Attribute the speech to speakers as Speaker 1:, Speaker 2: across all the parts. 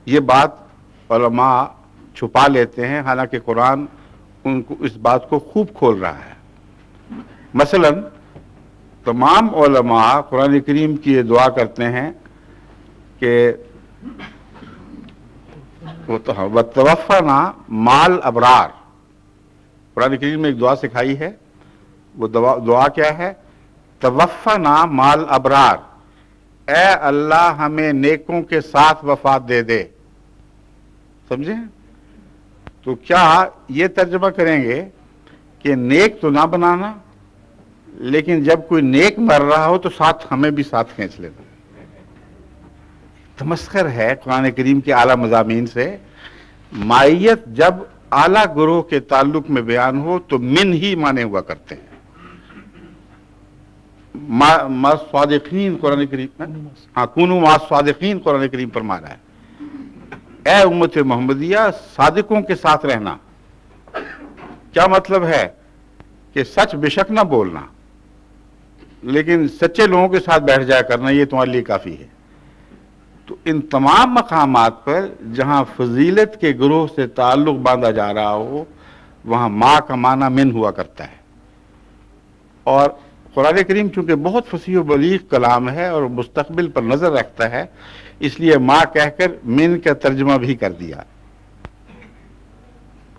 Speaker 1: یہ بات علماء چھپا لیتے ہیں، حالانکہ قرآن ان کو اس بات کو خوب کھول رہا ہے۔ مثلا تمام علماء قرآن کریم کی یہ دعا کرتے ہیں کہ وَتَوَفَّنَا مَعَ الْأَبْرَارِ، قرآن کریم میں ایک دعا سکھائی ہے، وہ دعا کیا ہے؟ توفنا مع الابرار، اے اللہ ہمیں نیکوں کے ساتھ وفات دے دے۔ سمجھیں؟ تو کیا یہ ترجمہ کریں گے کہ نیک تو نہ بنانا، لیکن جب کوئی نیک مر رہا ہو تو ساتھ ہمیں بھی ساتھ کھینچ لینا؟ تمسخر ہے قرآن کریم کے اعلیٰ مضامین سے۔ مائیت جب اعلیٰ گروہ کے تعلق میں بیان ہو تو من ہی مانے ہوا کرتے ہیں۔ ما صادقین قرآن کریم، ہاں کونوا ما صادقین قرآن کریم فرما رہا ہے، اے امت محمدیہ صادقوں کے ساتھ رہنا۔ کیا مطلب ہے؟ کہ سچ بے شک نہ بولنا، لیکن سچے لوگوں کے ساتھ بیٹھ جایا کرنا، یہ تمہارے لیے کافی ہے۔ تو ان تمام مقامات پر جہاں فضیلت کے گروہ سے تعلق باندھا جا رہا ہو، وہاں ما کا معنی من ہوا کرتا ہے۔ اور قرآن کریم چونکہ بہت فصیح و بلیغ کلام ہے اور مستقبل پر نظر رکھتا ہے، اس لیے ما کہہ کر من کا ترجمہ بھی کر دیا،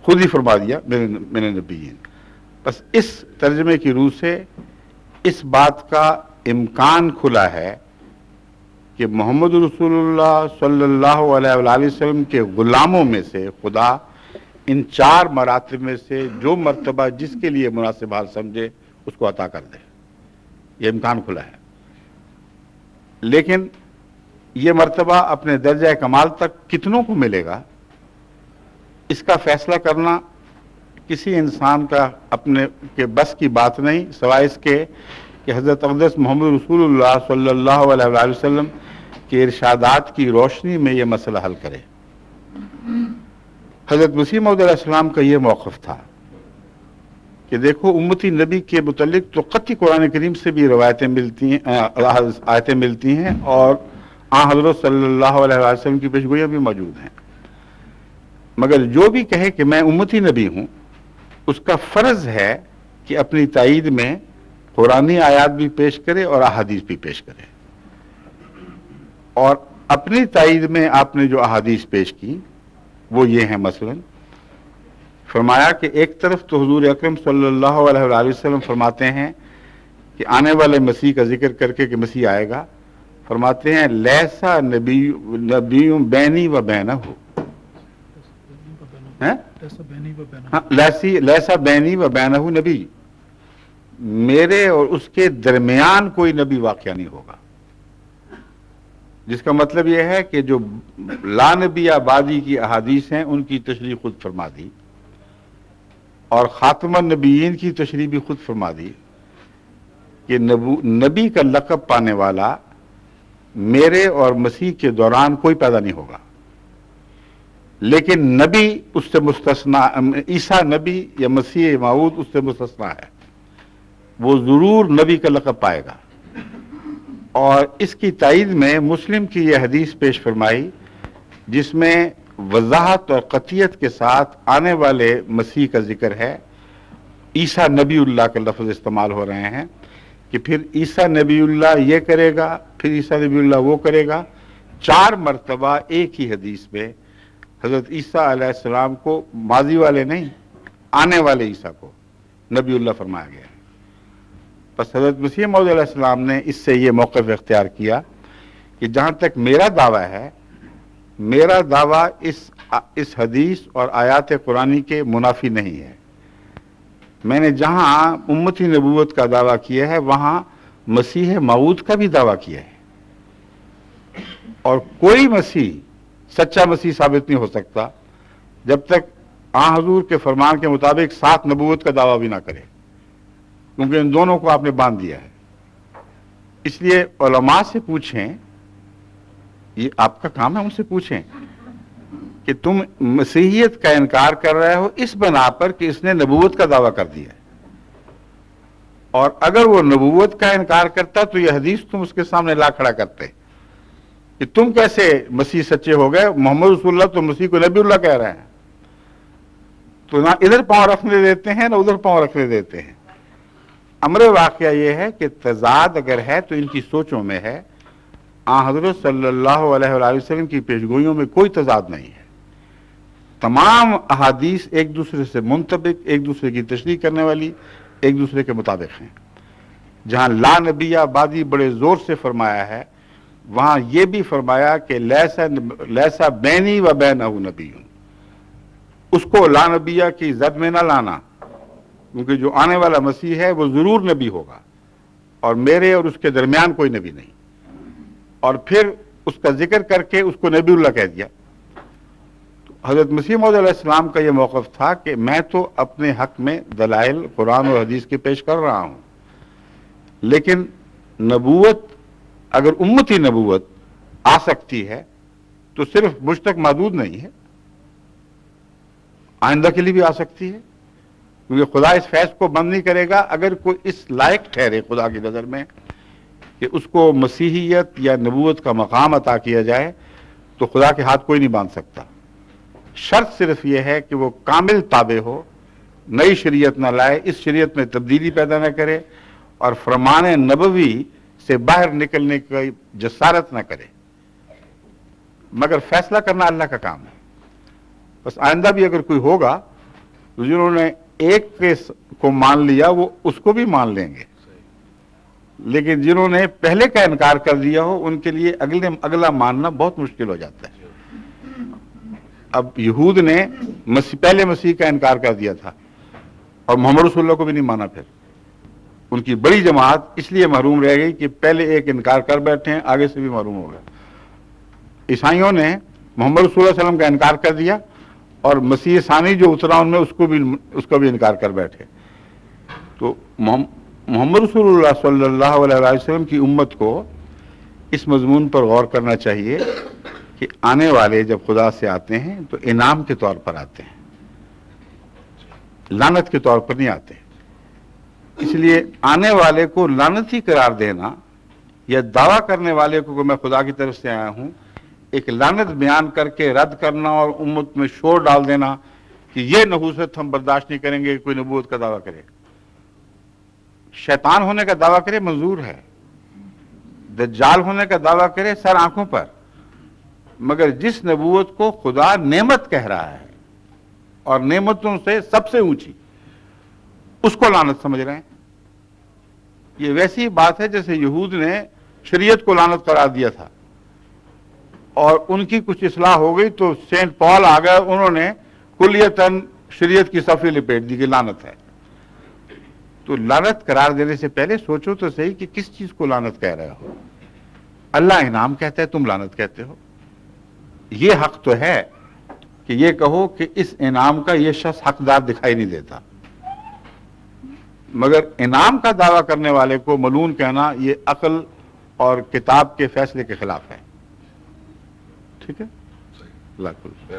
Speaker 1: خود ہی فرما دیا من النبیین۔ بس اس ترجمے کی روح سے اس بات کا امکان کھلا ہے کہ محمد رسول اللہ صلی اللہ علیہ وآلہ وسلم کے غلاموں میں سے خدا ان 4 مراتب میں سے جو مرتبہ جس کے لیے مناسب حال سمجھے اس کو عطا کر دے، یہ امکان کھلا ہے۔ لیکن یہ مرتبہ اپنے درجہ کمال تک کتنوں کو ملے گا، اس کا فیصلہ کرنا کسی انسان کا اپنے کے بس کی بات نہیں، سوائے اس کے کہ حضرت اقدس محمد رسول اللہ صلی اللہ علیہ وآلہ وسلم کے ارشادات کی روشنی میں یہ مسئلہ حل کرے۔ حضرت مسیح موعود علیہ السلام کا یہ موقف تھا کہ دیکھو امتی نبی کے متعلق تو قطعی قرآن کریم سے بھی روایتیں ملتی ہیں، آیتیں ملتی ہیں، اور آن حضرت صلی اللہ علیہ وسلم کی پیشگوئیاں بھی موجود ہیں، مگر جو بھی کہے کہ میں امتی نبی ہوں، اس کا فرض ہے کہ اپنی تائید میں قرآنی آیات بھی پیش کرے اور احادیث بھی پیش کرے۔ اور اپنی تائید میں آپ نے جو احادیث پیش کی وہ یہ ہیں، مثلا فرمایا کہ ایک طرف تو حضور اکرم صلی اللہ علیہ وآلہ وسلم فرماتے ہیں کہ آنے والے مسیح کا ذکر کر کے کہ مسیح آئے گا، فرماتے ہیں لیسا نبی بینی و بینہ، لیسا بینی و بینہ نبی، میرے اور اس کے درمیان کوئی نبی واقعہ نہیں ہوگا۔ جس کا مطلب یہ ہے کہ جو لا نبی آبادی کی احادیث ہیں ان کی تشریح خود فرما دی، اور خاتم النبیین کی تشریح بھی خود فرما دی کہ نبی کا لقب پانے والا میرے اور مسیح کے دوران کوئی پیدا نہیں ہوگا، لیکن نبی اس سے مستثنا، عیسیٰ نبی یا مسیح موعود اس سے مستثنا ہے، وہ ضرور نبی کا لقب پائے گا۔ اور اس کی تائید میں مسلم کی یہ حدیث پیش فرمائی جس میں وضاحت اور قطعیت کے ساتھ آنے والے مسیح کا ذکر ہے، عیسیٰ نبی اللہ کا لفظ استعمال ہو رہے ہیں کہ پھر عیسیٰ نبی اللہ یہ کرے گا، پھر عیسیٰ نبی اللہ وہ کرے گا۔ 4 مرتبہ ایک ہی حدیث میں حضرت عیسیٰ علیہ السلام کو، ماضی والے نہیں، آنے والے عیسیٰ کو نبی اللہ فرمایا گیا ہے۔ بس حضرت مسیح موعود علیہ السلام نے اس سے یہ موقف اختیار کیا کہ جہاں تک میرا دعویٰ ہے، میرا دعویٰ اس حدیث اور آیات قرآنی کے منافی نہیں ہے۔ میں نے جہاں امتی نبوت کا دعویٰ کیا ہے وہاں مسیح موعود کا بھی دعویٰ کیا ہے، اور کوئی مسیح سچا مسیح ثابت نہیں ہو سکتا جب تک آن حضور کے فرمان کے مطابق 7 نبوت کا دعویٰ بھی نہ کرے، کیونکہ ان دونوں کو آپ نے باندھ دیا ہے۔ اس لیے علماء سے پوچھیں، یہ آپ کا کام ہے، ان سے پوچھیں کہ تم مسیحیت کا انکار کر رہے ہو اس بنا پر کہ اس نے نبوت کا دعویٰ کر دیا ہے، اور اگر وہ نبوت کا انکار کرتا تو یہ حدیث تم اس کے سامنے لا کھڑا کرتے، کہ تم کیسے مسیح سچے ہو گئے، محمد رسول اللہ تو مسیح کو نبی اللہ کہہ رہے ہیں، تو نہ ادھر پاؤں رکھنے دیتے ہیں نہ ادھر پاؤں رکھنے دیتے ہیں۔ امر واقعہ یہ ہے کہ تضاد اگر ہے تو ان کی سوچوں میں ہے، حضرت صلی اللہ علیہ وآلہ وسلم کی پیشگوئیوں میں کوئی تضاد نہیں ہے، تمام احادیث ایک دوسرے سے منطبق، ایک دوسرے کی تشریح کرنے والی، ایک دوسرے کے مطابق ہیں۔ جہاں لا نبیہ بعدی بڑے زور سے فرمایا ہے، وہاں یہ بھی فرمایا کہ لیسا بینی و بینہ نبی، اس کو لا نبیہ کی زد میں نہ لانا، کیونکہ جو آنے والا مسیح ہے وہ ضرور نبی ہوگا، اور میرے اور اس کے درمیان کوئی نبی نہیں، اور پھر اس کا ذکر کر کے اس کو نبی اللہ کہہ دیا۔ حضرت مسیح موعود علیہ السلام کا یہ موقف تھا کہ میں تو اپنے حق میں دلائل قرآن اور حدیث کے پیش کر رہا ہوں، لیکن نبوت اگر امتی نبوت آ سکتی ہے تو صرف مجھ تک محدود نہیں ہے، آئندہ کے لیے بھی آ سکتی ہے، کیونکہ خدا اس فیض کو بند نہیں کرے گا اگر کوئی اس لائق ٹھہرے خدا کی نظر میں کہ اس کو مسیحیت یا نبوت کا مقام عطا کیا جائے، تو خدا کے ہاتھ کوئی نہیں باندھ سکتا۔ شرط صرف یہ ہے کہ وہ کامل تابع ہو، نئی شریعت نہ لائے، اس شریعت میں تبدیلی پیدا نہ کرے، اور فرمان نبوی سے باہر نکلنے کی جسارت نہ کرے، مگر فیصلہ کرنا اللہ کا کام ہے۔ بس آئندہ بھی اگر کوئی ہوگا تو جنہوں نے ایک کو مان لیا وہ اس کو بھی مان لیں گے، لیکن جنہوں نے پہلے کا انکار کر دیا ہو ان کے لیے اگلا ماننا بہت مشکل ہو جاتا ہے۔ اب یہود نے پہلے مسیح کا انکار کر دیا تھا اور محمد رسول اللہ کو بھی نہیں مانا، پھر ان کی بڑی جماعت اس لیے محروم رہ گئی کہ پہلے ایک انکار کر بیٹھے ہیں، آگے سے بھی محروم ہو گئے۔ عیسائیوں نے محمد رسول اللہ علیہ وسلم کا انکار کر دیا اور مسیح ثانی جو اترا ان میں اس کا بھی انکار کر بیٹھے۔ تو محمد رسول اللہ صلی اللہ علیہ وسلم کی امت کو اس مضمون پر غور کرنا چاہیے کہ آنے والے جب خدا سے آتے ہیں تو انعام کے طور پر آتے ہیں، لعنت کے طور پر نہیں آتے۔ اس لیے آنے والے کو لعنتی قرار دینا یا دعویٰ کرنے والے کو کہ میں خدا کی طرف سے آیا ہوں ایک لعنت بیان کر کے رد کرنا اور امت میں شور ڈال دینا کہ یہ نحوست ہم برداشت نہیں کریں گے، کوئی نبوت کا دعویٰ کرے، شیطان ہونے کا دعویٰ کرے منظور ہے، دجال ہونے کا دعویٰ کرے سر آنکھوں پر، مگر جس نبوت کو خدا نعمت کہہ رہا ہے اور نعمتوں سے سب سے اونچی، اس کو لعنت سمجھ رہے ہیں۔ یہ ویسی بات ہے جیسے یہود نے شریعت کو لعنت قرار دیا تھا اور ان کی کچھ اصلاح ہو گئی تو سینٹ پال آ گئے، انہوں نے کلیتاً شریعت کی صفحے لپیٹ دی کہ لعنت ہے۔ تو لعنت قرار دینے سے پہلے سوچو تو صحیح کہ کس چیز کو لعنت کہہ رہے ہو۔ اللہ انعام کہتا ہے، تم لعنت کہتے ہو۔ یہ حق تو ہے کہ یہ کہو کہ اس انعام کا یہ شخص حقدار دکھائی نہیں دیتا، مگر انعام کا دعویٰ کرنے والے کو ملعون کہنا یہ عقل اور کتاب کے فیصلے کے خلاف ہے۔ ٹھیک ہے، اللہ حافظ۔